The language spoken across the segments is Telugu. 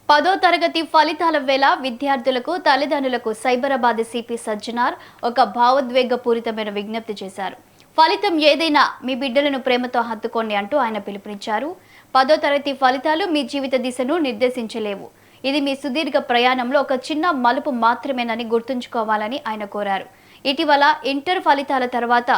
10వ తరగతి ఫలితాల వేళ విద్యార్థులకు తల్లిదండ్రులకు సైబరాబాద్ సిపి సజ్జనార్ ఒక భావోద్వేగపూరితమైన విజ్ఞప్తి చేశారు. ఫలితం ఏదైనా మీ బిడ్డలను ప్రేమతో హత్తుకోండి అంటూ ఆయన పిలుపునిచ్చారు. 10వ తరగతి ఫలితాలు మీ జీవిత దిశను నిర్దేశించలేవు. ఇది మీ సుదీర్ఘ ప్రయాణంలో ఒక చిన్న మలుపు మాత్రమేనని గుర్తుంచుకోవాలని ఆయన కోరారు. ఇటీవల ఇంటర్ ఫలితాల తర్వాత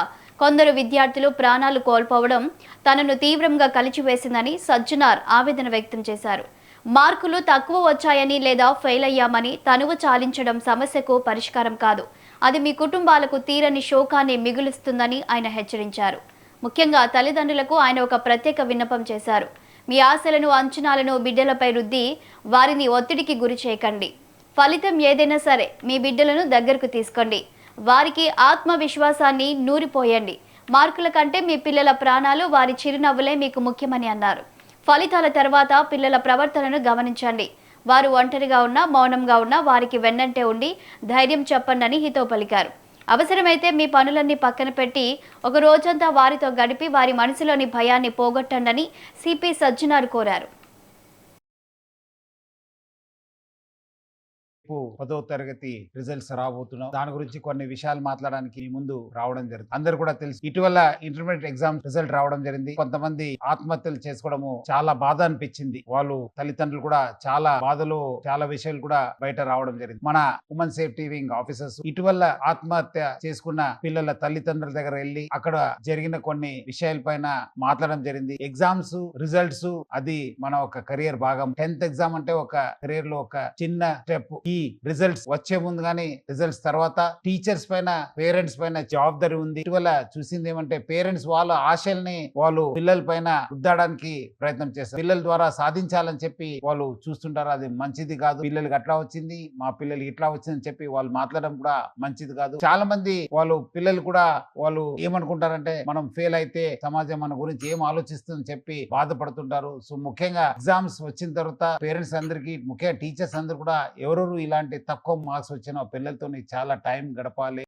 కొందరు విద్యార్థులు ప్రాణాలు కోల్పోవడం తనను తీవ్రంగా కలిచివేసిందని సజ్జనార్ ఆవేదన వ్యక్తం చేశారు. మార్కులు తక్కువ వచ్చాయని లేదా ఫెయిల్ అయ్యామని తనువు చాలించడం సమస్యకు పరిష్కారం కాదు. అది మీ కుటుంబాలకు తీరని శోకాన్ని మిగులుస్తుందని ఆయన హెచ్చరించారు. ముఖ్యంగా తల్లిదండ్రులకు ఆయన ఒక ప్రత్యేక విన్నపం చేశారు. మీ ఆశలను అంచనాలను బిడ్డలపై రుద్ది వారిని ఒత్తిడికి గురి చేయకండి. ఫలితం ఏదైనా సరే మీ బిడ్డలను దగ్గరకు తీసుకోండి. వారికి ఆత్మవిశ్వాసాన్ని నూరిపోయండి. మార్కుల కంటే మీ పిల్లల ప్రాణాలు, వారి చిరునవ్వులే మీకు ముఖ్యమని అన్నారు. ఫలితాల తర్వాత పిల్లల ప్రవర్తనను గమనించండి. వారు ఒంటరిగా ఉన్నా, మౌనంగా ఉన్నా వారికి వెన్నంటే ఉండి ధైర్యం చెప్పండి హితవు పలికారు. అవసరమైతే మీ పనులన్నీ పక్కన పెట్టి ఒక రోజంతా వారితో గడిపి వారి మనసులోని భయాన్ని పోగొట్టండి సిపి సజ్జనార్ కోరారు. 10వ తరగతి రిజల్ట్స్ రాబోతున్నాం. దాని గురించి కొన్ని విషయాలు మాట్లాడడానికి ముందు రావడం జరిగింది. అందరు కూడా తెలుసు, ఇటీవల ఇంటర్మీడియట్ ఎగ్జామ్ రిజల్ట్ రావడం జరిగింది. కొంతమంది ఆత్మహత్యలు చేసుకోవడము చాలా బాధ అనిపించింది. వాళ్ళు తల్లిదండ్రులు కూడా చాలా బాధలు, చాలా విషయాలు కూడా బయట రావడం జరిగింది. మన ఉమెన్ సేఫ్టీ వింగ్ ఆఫీసర్స్ ఇటీవల ఆత్మహత్య చేసుకున్న పిల్లల తల్లిదండ్రుల దగ్గర వెళ్ళి అక్కడ జరిగిన కొన్ని విషయాల పైన మాట్లాడడం జరిగింది. ఎగ్జామ్స్ రిజల్ట్స్ అది మన ఒక కెరియర్ భాగం. 10th ఎగ్జామ్ అంటే ఒక కెరియర్ లో ఒక చిన్న స్టెప్. ఈ రిజల్ట్స్ వచ్చే ముందు గానీ రిజల్ట్స్ తర్వాత టీచర్స్ పైన, పేరెంట్స్ పైన జవాబుదారీ ఉంది. ఇటీవల చూసింది ఏమంటే పేరెంట్స్ వాళ్ళ ఆశల్ని వాళ్ళు పిల్లల పైన రుద్దడానికి ప్రయత్నం చేస్తారు. పిల్లల ద్వారా సాధించాలని చెప్పి వాళ్ళు చూస్తుంటారు. అది మంచిది కాదు. పిల్లలకి అట్లా వచ్చింది, మా పిల్లలకి ఇట్లా వచ్చిందని చెప్పి వాళ్ళు మాట్లాడడం కూడా మంచిది కాదు. చాలా మంది వాళ్ళు పిల్లలు కూడా వాళ్ళు ఏమనుకుంటారంటే మనం ఫెయిల్ అయితే సమాజం మన గురించి ఏం ఆలోచిస్తుందని చెప్పి బాధపడుతుంటారు. సో ముఖ్యంగా ఎగ్జామ్స్ వచ్చిన తర్వాత పేరెంట్స్ అందరికీ, ముఖ్యంగా టీచర్స్ అందరూ కూడా ఎవరెవరు ఇలాంటి తక్కువ మార్క్స్ వచ్చిన పిల్లలతో చాలా టైం గడపాలి.